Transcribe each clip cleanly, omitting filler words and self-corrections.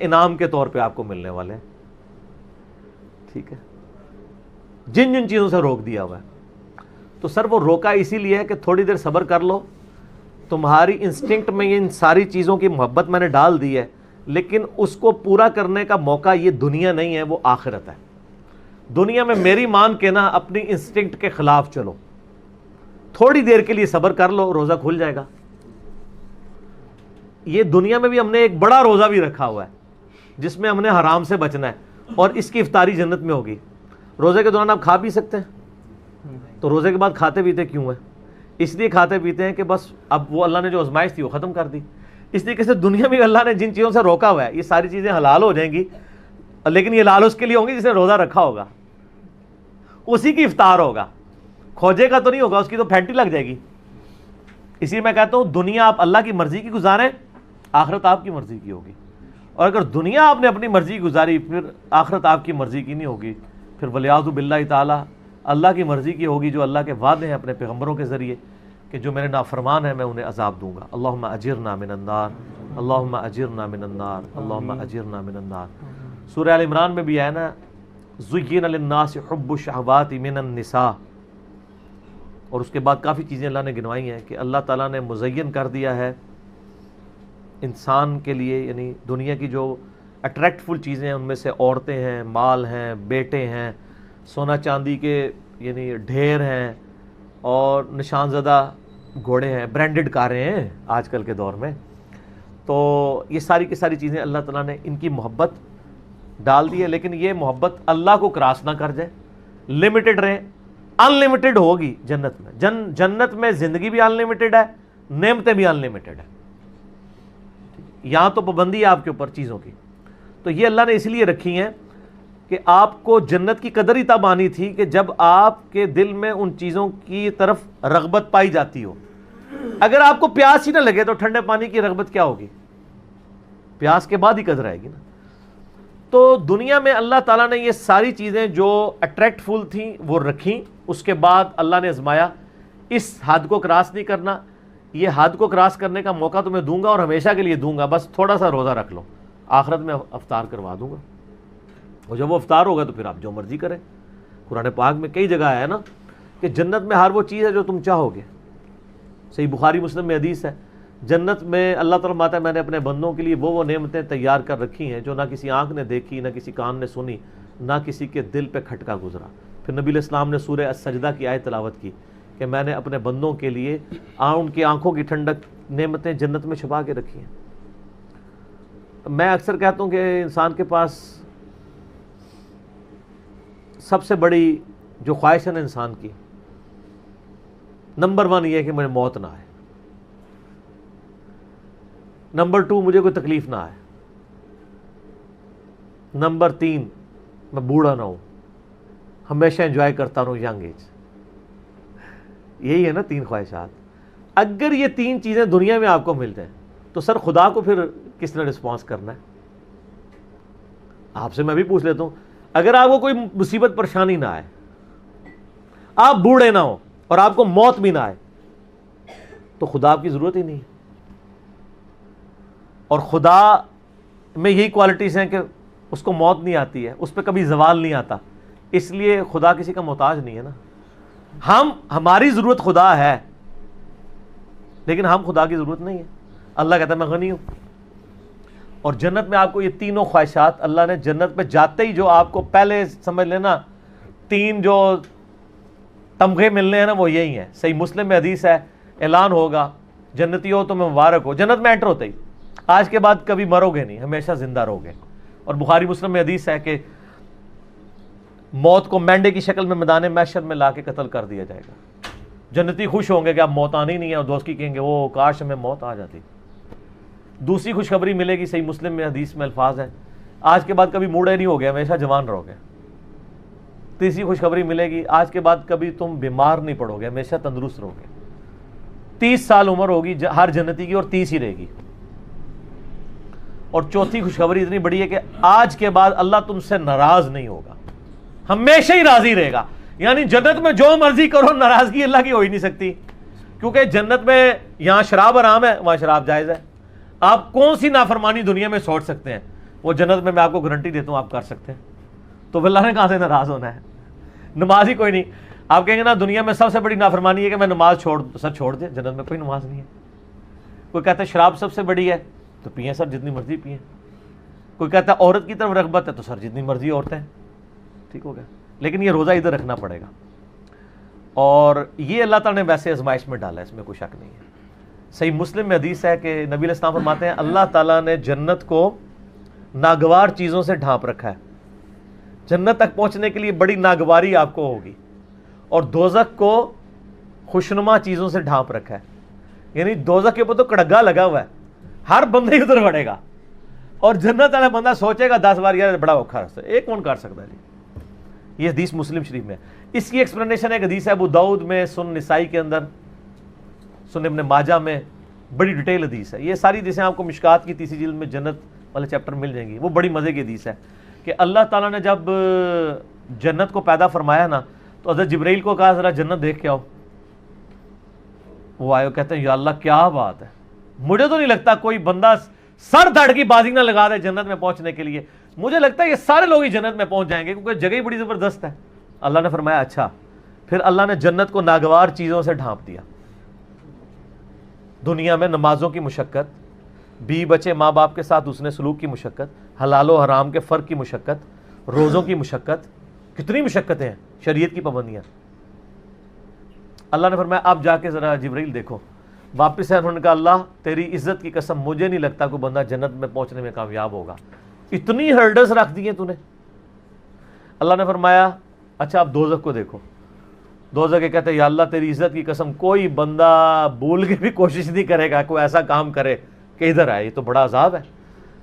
انعام کے طور پہ آپ کو ملنے والے ہیں. ٹھیک ہے, جن جن چیزوں سے روک دیا ہوا ہے. تو سر وہ روکا اسی لیے ہے کہ تھوڑی دیر صبر کر لو, تمہاری انسٹنکٹ میں ان ساری چیزوں کی محبت میں نے ڈال دی ہے, لیکن اس کو پورا کرنے کا موقع یہ دنیا نہیں ہے, وہ آخرت ہے. دنیا میں میری مان کے نا اپنی انسٹنکٹ کے خلاف چلو, تھوڑی دیر کے لیے صبر کر لو, روزہ کھل جائے گا. یہ دنیا میں بھی ہم نے ایک بڑا روزہ بھی رکھا ہوا ہے جس میں ہم نے حرام سے بچنا ہے, اور اس کی افطاری جنت میں ہوگی. روزے کے دوران آپ کھا پی سکتے ہیں, تو روزے کے بعد کھاتے پیتے کیوں ہیں؟ اس لیے کھاتے پیتے ہیں کہ بس اب وہ اللہ نے جو آزمائش تھی وہ ختم کر دی. اس طریقے سے دنیا میں اللہ نے جن چیزوں سے روکا ہوا ہے یہ ساری چیزیں حلال ہو جائیں گی, لیکن یہ لال اس کے لیے ہوں گی جس نے روزہ رکھا ہوگا, اسی کی افطار ہوگا. کھوجے کا تو نہیں ہوگا, اس کی تو پھینٹی لگ جائے گی. اسی لیے میں کہتا ہوں دنیا آپ اللہ کی مرضی کی گزاریں, آخرت آپ کی مرضی کی ہوگی. اور اگر دنیا آپ نے اپنی مرضی کی گزاری پھر آخرت آپ کی مرضی کی نہیں ہوگی, پھر ولیعوذ باللہ تعالی اللہ کی مرضی کی ہوگی, جو اللہ کے وعدے ہیں اپنے پیغمبروں کے ذریعے کہ جو میرے نافرمان ہیں میں انہیں عذاب دوں گا. اللہم اجرنا من النار, اللہم اجرنا من النار, اللہم اجرنا من النار. سورہ آل عمران میں بھی ہے نا, زُيِّنَ لِلنَّاسِ حُبُّ الشَّهَوَاتِ مِنَ النِّسَاءِ, اور اس کے بعد کافی چیزیں اللہ نے گنوائی ہیں کہ اللہ تعالیٰ نے مزین کر دیا ہے انسان کے لیے, یعنی دنیا کی جو اٹریکٹفل چیزیں ہیں ان میں سے عورتیں ہیں, مال ہیں, بیٹے ہیں, سونا چاندی کے یعنی ڈھیر ہیں, اور نشان زدہ گھوڑے ہیں, برانڈڈ کاریں ہیں آج کل کے دور میں. تو یہ ساری کی ساری چیزیں اللہ تعالیٰ نے ان کی محبت ڈال دی ہے, لیکن یہ محبت اللہ کو کراس نہ کر جائے, لمیٹڈ رہے. ان لمیٹڈ ہوگی جنت میں, جنت میں زندگی بھی ان لمیٹڈ ہے, نعمتیں بھی ان لمیٹڈ ہے. یہاں تو پابندی ہے آپ کے اوپر چیزوں کی. تو یہ اللہ نے اس لیے رکھی ہیں کہ آپ کو جنت کی قدر ہی تب آنی تھی کہ جب آپ کے دل میں ان چیزوں کی طرف رغبت پائی جاتی ہو. اگر آپ کو پیاس ہی نہ لگے تو ٹھنڈے پانی کی رغبت کیا ہوگی؟ پیاس کے بعد ہی قدر آئے گی نا. تو دنیا میں اللہ تعالیٰ نے یہ ساری چیزیں جو اٹریکٹ فل تھیں وہ رکھیں, اس کے بعد اللہ نے آزمایا اس حد کو کراس نہیں کرنا, یہ حد کو کراس کرنے کا موقع تمہیں دوں گا اور ہمیشہ کے لیے دوں گا, بس تھوڑا سا روزہ رکھ لو, آخرت میں افطار کروا دوں گا. اور جب وہ افطار ہوگا تو پھر آپ جو مرضی کریں. قرآن پاک میں کئی جگہ ہے نا کہ جنت میں ہر وہ چیز ہے جو تم چاہو گے. صحیح بخاری مسلم میں حدیث ہے, جنت میں اللہ تعالیٰ فرماتا ہے میں نے اپنے بندوں کے لیے وہ نعمتیں تیار کر رکھی ہیں جو نہ کسی آنکھ نے دیکھی, نہ کسی کان نے سنی, نہ کسی کے دل پہ کھٹکا گزرا. پھر نبی علیہ السلام نے سورہ السجدہ کی آیت تلاوت کی کہ میں نے اپنے بندوں کے لیے ان کی آنکھوں کی ٹھنڈک نعمتیں جنت میں چھپا کے رکھی ہیں. میں اکثر کہتا ہوں کہ انسان کے پاس سب سے بڑی جو خواہش ہے نا انسان کی, نمبر 1 یہ ہے کہ مجھے موت نہ آئے, نمبر 2 مجھے کوئی تکلیف نہ آئے, نمبر 3 میں بوڑھا نہ ہوں, ہمیشہ انجوائے کرتا رہوں ینگ ایج. یہی ہے نا 3 خواہشات. اگر یہ 3 چیزیں دنیا میں آپ کو مل جائیں تو سر خدا کو پھر کس طرح رسپانس کرنا ہے؟ آپ سے میں بھی پوچھ لیتا ہوں, اگر آپ کو کوئی مصیبت پریشانی نہ آئے, آپ بوڑھے نہ ہو اور آپ کو موت بھی نہ آئے, تو خدا آپ کی ضرورت ہی نہیں ہے. اور خدا میں یہی کوالٹیز ہیں کہ اس کو موت نہیں آتی ہے, اس پہ کبھی زوال نہیں آتا, اس لیے خدا کسی کا محتاج نہیں ہے نا. ہماری ضرورت خدا ہے لیکن ہم خدا کی ضرورت نہیں ہے. اللہ کہتا ہے میں غنی ہوں. اور جنت میں آپ کو یہ تینوں خواہشات اللہ نے جنت میں جاتے ہی جو آپ کو پہلے سمجھ لینا 3 جو تمغے ملنے ہیں نا وہ یہی ہیں. صحیح مسلم میں حدیث ہے, اعلان ہوگا جنتی ہو تو میں مبارک ہو. جنت میں انٹر ہوتے ہی آج کے بعد کبھی مرو گے نہیں, ہمیشہ زندہ رہو گے. اور بخاری مسلم میں حدیث ہے کہ موت کو مینڈے کی شکل میں میدان محشر میں لا کے قتل کر دیا جائے گا. جنتی خوش ہوں گے کہ اب موت آنی نہیں ہے, اور دوست کی کہیں گے وہ کاش ہمیں موت آ جاتی. دوسری خوشخبری ملے گی, صحیح مسلم میں حدیث میں الفاظ ہیں, آج کے بعد کبھی بوڑھے نہیں ہو گے, ہمیشہ جوان رہو گے. تیسری خوشخبری ملے گی, آج کے بعد کبھی تم بیمار نہیں پڑو گے, ہمیشہ تندرست رہو گے. 30 سال عمر ہوگی ہر جنتی کی اور 30 ہی رہے گی. اور چوتھی خوشخبری اتنی بڑی ہے کہ آج کے بعد اللہ تم سے ناراض نہیں ہوگا, ہمیشہ ہی راضی رہے گا. یعنی جنت میں جو مرضی کرو ناراضگی اللہ کی ہو ہی نہیں سکتی, کیونکہ جنت میں یہاں شراب حرام ہے, وہاں شراب جائز ہے. آپ کون سی نافرمانی دنیا میں سوچ سکتے ہیں؟ وہ جنت میں آپ کو گارنٹی دیتا ہوں آپ کر سکتے ہیں. تو اللہ نے کہاں سے ناراض ہونا ہے؟ نماز ہی کوئی نہیں. آپ کہیں گے نا دنیا میں سب سے بڑی نافرمانی ہے کہ میں نماز چھوڑ دے. جنت میں کوئی نماز نہیں ہے. کوئی کہتا ہے شراب سب سے بڑی ہے تو پئیں سر جتنی مرضی پئیں. کوئی کہتا ہے عورت کی طرف رغبت ہے تو سر جتنی مرضی عورتیں. ٹھیک ہو گیا. لیکن یہ روزہ ادھر رکھنا پڑے گا. اور یہ اللہ تعالیٰ نے ویسے آزمائش میں ڈالا ہے, اس میں کوئی شک نہیں ہے. صحیح مسلم میں حدیث ہے کہ نبی علیہ السلام فرماتے ہیں اللہ تعالیٰ نے جنت کو ناگوار چیزوں سے ڈھانپ رکھا ہے. جنت تک پہنچنے کے لیے بڑی ناگواری آپ کو ہوگی. اور دوزخ کو خوشنما چیزوں سے ڈھانپ رکھا ہے. یعنی دوزخ کے اوپر تو کڑگا لگا ہوا ہے, ہر بندے ہی ادھر بڑھے گا. اور جنت والا بندہ سوچے گا 10 بار یار بڑا اوکھا رستہ ایک کون کر سکتا ہے جی. یہ حدیث مسلم شریف میں. اس کی ایکسپلینیشن ایک حدیث ہے ابو داؤد میں, سنن نسائی کے اندر, سنن ابن ماجہ میں, بڑی ڈیٹیل حدیث ہے. یہ ساری حدیثیں آپ کو مشکات کی 30 جلد میں جنت والے چیپٹر مل جائیں گی. وہ بڑی مزے کی حدیث ہے کہ اللہ تعالیٰ نے جب جنت کو پیدا فرمایا نا تو حضرت جبرائیل کو کہا ذرا جنت دیکھ کے آؤ. وہ آئے کہتے ہیں یا اللہ کیا بات ہے, مجھے تو نہیں لگتا کوئی بندہ سر دھڑ کی بازی نہ لگا دے جنت میں پہنچنے کے لیے. مجھے لگتا ہے یہ سارے لوگ ہی جنت میں پہنچ جائیں گے کیونکہ جگہ ہی بڑی زبردست ہے. اللہ نے فرمایا اچھا. پھر اللہ نے جنت کو ناگوار چیزوں سے ڈھانپ دیا. دنیا میں نمازوں کی مشقت, بیوی بچے ماں باپ کے ساتھ حسن سلوک کی مشقت, حلال و حرام کے فرق کی مشقت, روزوں کی مشقت, کتنی مشقتیں ہیں, شریعت کی پابندیاں. اللہ نے فرمایا اب جا کے ذرا جبرائیل دیکھو. واپس ہے, انہوں نے کہا اللہ تیری عزت کی قسم مجھے نہیں لگتا کوئی بندہ جنت میں پہنچنے میں کامیاب ہوگا, اتنی ہرڈلز رکھ دی ہیں تو نے. اللہ نے فرمایا اچھا اب دوزخ کو دیکھو. دوزخ کے کہتے ہیں یا اللہ تیری عزت کی قسم کوئی بندہ بھول کے بھی کوشش نہیں کرے گا کوئی ایسا کام کرے کہ ادھر آئے, یہ تو بڑا عذاب ہے.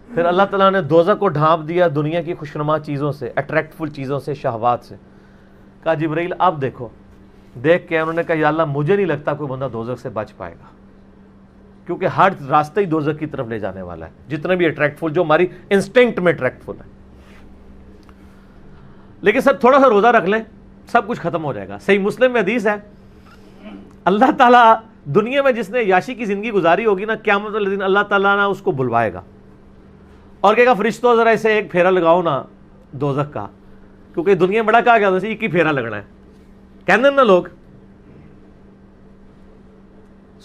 پھر اللہ تعالیٰ نے دوزخ کو ڈھانپ دیا دنیا کی خوشنما چیزوں سے, اٹریکٹفل چیزوں سے, شہوات سے. کہا جبرائیل اب دیکھو. دیکھ کے انہوں نے کہا یا اللہ مجھے نہیں لگتا کوئی بندہ دوزخ سے بچ پائے گا کیونکہ ہر راستہ ہی دوزخ کی طرف لے جانے والا ہے, جتنے بھی اٹریکٹفل جو ہماری انسٹنکٹ میں اٹریکٹفل ہے. لیکن سر تھوڑا سا روزہ رکھ لیں سب کچھ ختم ہو جائے گا. صحیح مسلم میں حدیث ہے اللہ تعالیٰ دنیا میں جس نے یاشی کی زندگی گزاری ہوگی نا قیامت والے دن اللہ تعالیٰ نا اس کو بلوائے گا اور کہے گا فرشتوں ذرا اسے ایک پھیرا لگاؤ نا دوزخ کا, کیونکہ دنیا میں بڑا کہا گیا ایک ہی پھیرا لگنا ہے کہنے نا لوگ.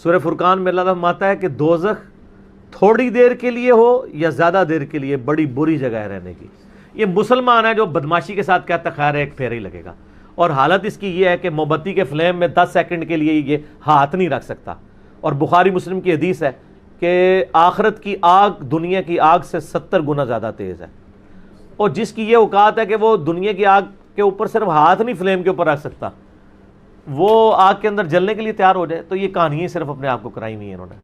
سورہ فرقان میں اللہ تعالیٰ فرماتا ہے کہ دوزخ تھوڑی دیر کے لیے ہو یا زیادہ دیر کے لیے بڑی بری جگہ ہے رہنے کی. یہ مسلمان ہے جو بدماشی کے ساتھ کہتا خیر ایک پھیرا ہی لگے گا, اور حالت اس کی یہ ہے کہ موم بتی کے فلیم میں 10 سیکنڈ کے لیے یہ ہاتھ نہیں رکھ سکتا. اور بخاری مسلم کی حدیث ہے کہ آخرت کی آگ دنیا کی آگ سے 70 گنا زیادہ تیز ہے, اور جس کی یہ اوقات ہے کہ وہ دنیا کی آگ کے اوپر صرف ہاتھ نہیں فلیم کے اوپر رکھ سکتا, وہ آگ کے اندر جلنے کے لیے تیار ہو جائے. تو یہ کہانیاں صرف اپنے آپ کو کرائی ہوئی ہیں انہوں نے.